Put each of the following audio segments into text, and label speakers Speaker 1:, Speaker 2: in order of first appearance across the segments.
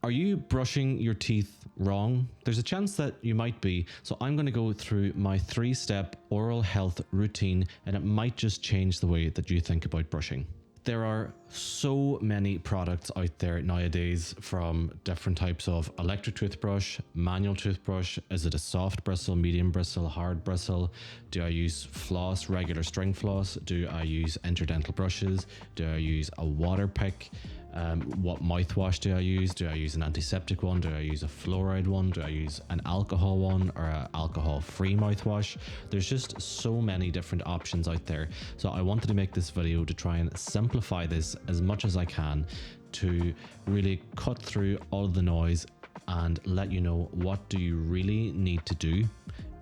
Speaker 1: Are you brushing your teeth wrong? There's a chance that you might be, so I'm going to go through my 3-step oral health routine, and it might just change the way that you think about brushing. There are so many products out there nowadays, from different types of electric toothbrush, manual toothbrush. Is it a soft bristle, medium bristle, hard bristle? Do I use floss, regular string floss? Do I use interdental brushes? Do I use a water pick? What mouthwash do I use? Do I use an antiseptic one? Do I use a fluoride one? Do I use an alcohol one or an alcohol-free mouthwash? There's just so many different options out there. So I wanted to make this video to try and simplify this as much as I can, to really cut through all of the noise and let you know what do you really need to do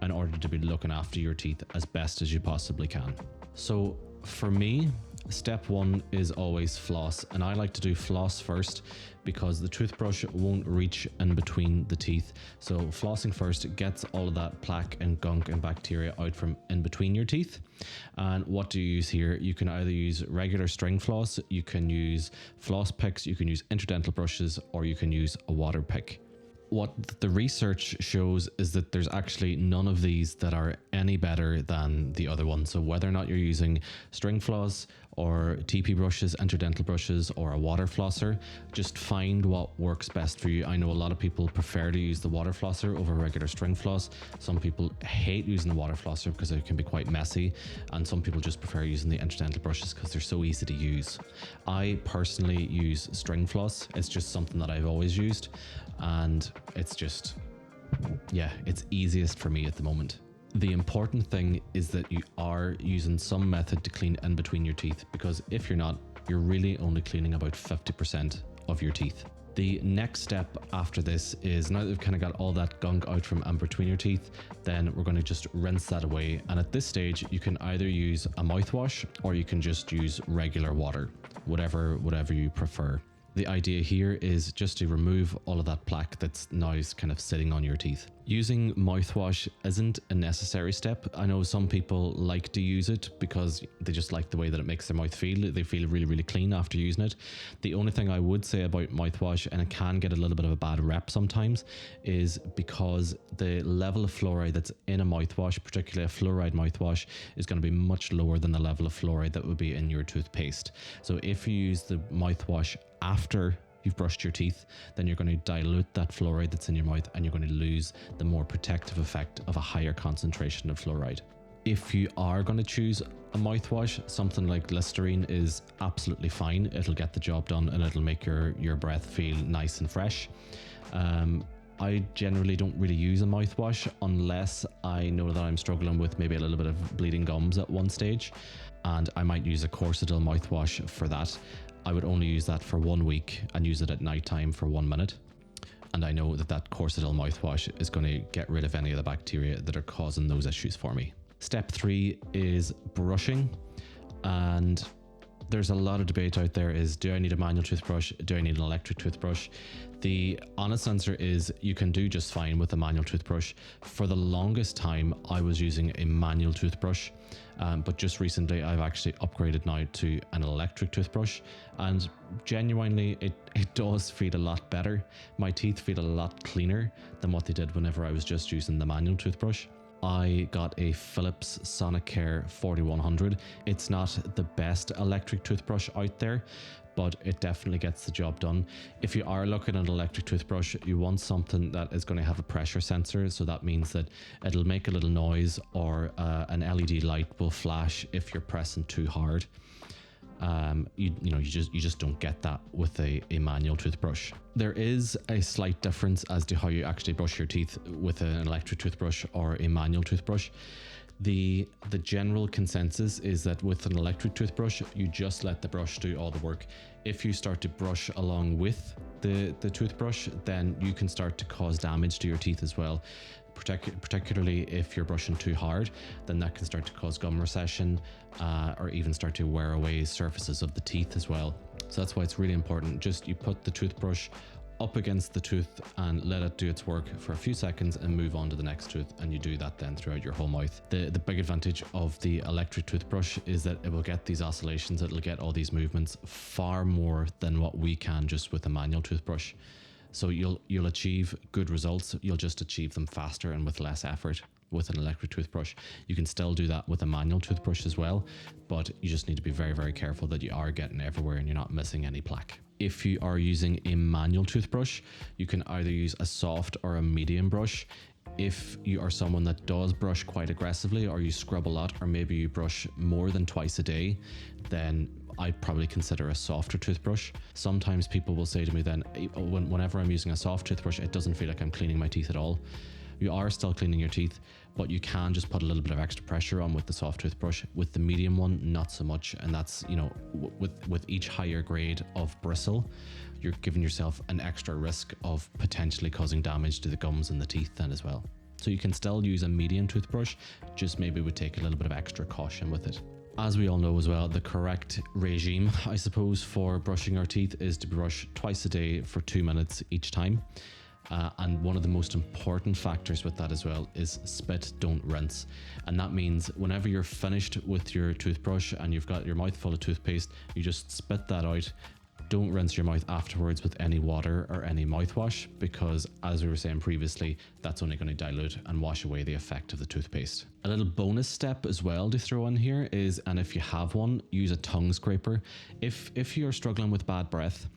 Speaker 1: in order to be looking after your teeth as best as you possibly can. So for me, step 1 is always floss, and I like to do floss first because the toothbrush won't reach in between the teeth. So flossing first gets all of that plaque and gunk and bacteria out from in between your teeth. And what do you use here? You can either use regular string floss, you can use floss picks, you can use interdental brushes, or you can use a water pick. What the research shows is that there's actually none of these that are any better than the other one. So whether or not you're using string floss or TP brushes, interdental brushes, or a water flosser, just find what works best for you. I know a lot of people prefer to use the water flosser over regular string floss. Some people hate using the water flosser because it can be quite messy, and some people just prefer using the interdental brushes because they're so easy to use. I personally use string floss. It's just something that I've always used, and it's just, yeah, it's easiest for me at the moment. The important thing is that you are using some method to clean in between your teeth, because if you're not, you're really only cleaning about 50% of your teeth. The next step after this is, now that we've kind of got all that gunk out from in between your teeth, then we're going to just rinse that away. And at this stage, you can either use a mouthwash or you can just use regular water, whatever you prefer. The idea here is just to remove all of that plaque that's now kind of sitting on your teeth. Using mouthwash isn't a necessary step. I know some people like to use it because they just like the way that it makes their mouth feel. They feel really, really clean after using it. The only thing I would say about mouthwash, and it can get a little bit of a bad rep sometimes, is because the level of fluoride that's in a mouthwash, particularly a fluoride mouthwash, is going to be much lower than the level of fluoride that would be in your toothpaste. So if you use the mouthwash after you've brushed your teeth, then you're going to dilute that fluoride that's in your mouth, and you're going to lose the more protective effect of a higher concentration of fluoride. If you are going to choose a mouthwash, something like Listerine is absolutely fine. It'll get the job done and it'll make your breath feel nice and fresh. I generally don't really use a mouthwash unless I know that I'm struggling with maybe a little bit of bleeding gums at one stage, and I might use a Corsadil mouthwash for that. I would only use that for 1 week and use it at night time for 1 minute. And I know that that Corsadil mouthwash is going to get rid of any of the bacteria that are causing those issues for me. Step 3 is brushing. And there's a lot of debate out there is, do I need a manual toothbrush? Do I need an electric toothbrush? The honest answer is you can do just fine with a manual toothbrush. For the longest time, I was using a manual toothbrush. But just recently I've actually upgraded now to an electric toothbrush, and genuinely it does feel a lot better. My teeth feel a lot cleaner than what they did whenever I was just using the manual toothbrush. I got a Philips Sonicare 4100. It's not the best electric toothbrush out there, but it definitely gets the job done. If you are looking at an electric toothbrush, you want something that is going to have a pressure sensor. So that means that it'll make a little noise, or an LED light will flash if you're pressing too hard. You just don't get that with a manual toothbrush. There is a slight difference as to how you actually brush your teeth with an electric toothbrush or a manual toothbrush. The general consensus is that with an electric toothbrush, you just let the brush do all the work. If you start to brush along with the toothbrush, then you can start to cause damage to your teeth as well. Particularly if you're brushing too hard, then that can start to cause gum recession, or even start to wear away surfaces of the teeth as well. So that's why it's really important. Just you put the toothbrush up against the tooth and let it do its work for a few seconds and move on to the next tooth, and you do that then throughout your whole mouth. The big advantage of the electric toothbrush is that it will get these oscillations, it'll get all these movements far more than what we can just with a manual toothbrush. So you'll achieve good results. You'll just achieve them faster and with less effort with an electric toothbrush. You can still do that with a manual toothbrush as well, but you just need to be very, very careful that you are getting everywhere and you're not missing any plaque. If you are using a manual toothbrush, you can either use a soft or a medium brush. If you are someone that does brush quite aggressively, or you scrub a lot, or maybe you brush more than twice a day, then I'd probably consider a softer toothbrush. Sometimes people will say to me then, whenever I'm using a soft toothbrush, it doesn't feel like I'm cleaning my teeth at all. You are still cleaning your teeth, but you can just put a little bit of extra pressure on with the soft toothbrush. With the medium one, not so much. And that's, you know, with each higher grade of bristle, you're giving yourself an extra risk of potentially causing damage to the gums and the teeth then as well. So you can still use a medium toothbrush, just maybe would take a little bit of extra caution with it. As we all know as well, the correct regime, I suppose, for brushing our teeth is to brush twice a day for 2 minutes each time. And one of the most important factors with that as well is spit, don't rinse. And that means whenever you're finished with your toothbrush and you've got your mouth full of toothpaste, you just spit that out. Don't rinse your mouth afterwards with any water or any mouthwash, because as we were saying previously, that's only going to dilute and wash away the effect of the toothpaste. A little bonus step as well to throw in here is, and if you have one, use a tongue scraper. If you're struggling with bad breath,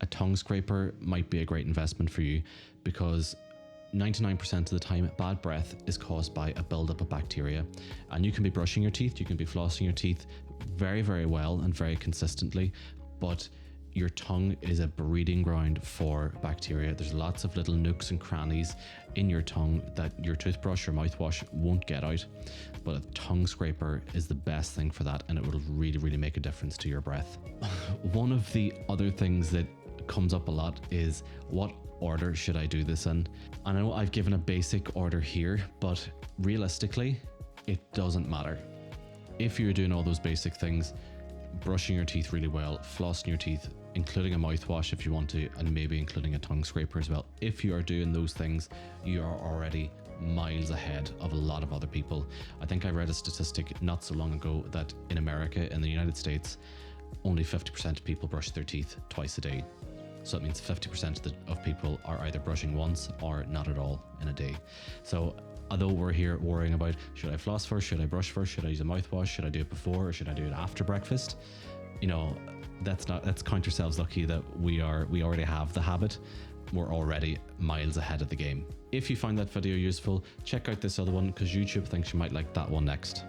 Speaker 1: a tongue scraper might be a great investment for you, because 99% of the time, bad breath is caused by a buildup of bacteria. And you can be brushing your teeth, you can be flossing your teeth very, very well and very consistently, but your tongue is a breeding ground for bacteria. There's lots of little nooks and crannies in your tongue that your toothbrush or mouthwash won't get out. But a tongue scraper is the best thing for that, and it will really, really make a difference to your breath. One of the other things that comes up a lot is, what order should I do this in? I know I've given a basic order here, but realistically, it doesn't matter. If you're doing all those basic things, brushing your teeth really well, flossing your teeth, including a mouthwash if you want to, and maybe including a tongue scraper as well. If you are doing those things, you are already miles ahead of a lot of other people. I think I read a statistic not so long ago that in America, in the United States, only 50% of people brush their teeth twice a day. So it means 50% of people are either brushing once or not at all in a day. So although we're here worrying about, should I floss first, should I brush first, should I use a mouthwash, should I do it before, or should I do it after breakfast? You know, let's count yourselves lucky that we already have the habit. We're already miles ahead of the game. If you find that video useful, check out this other one, because YouTube thinks you might like that one next.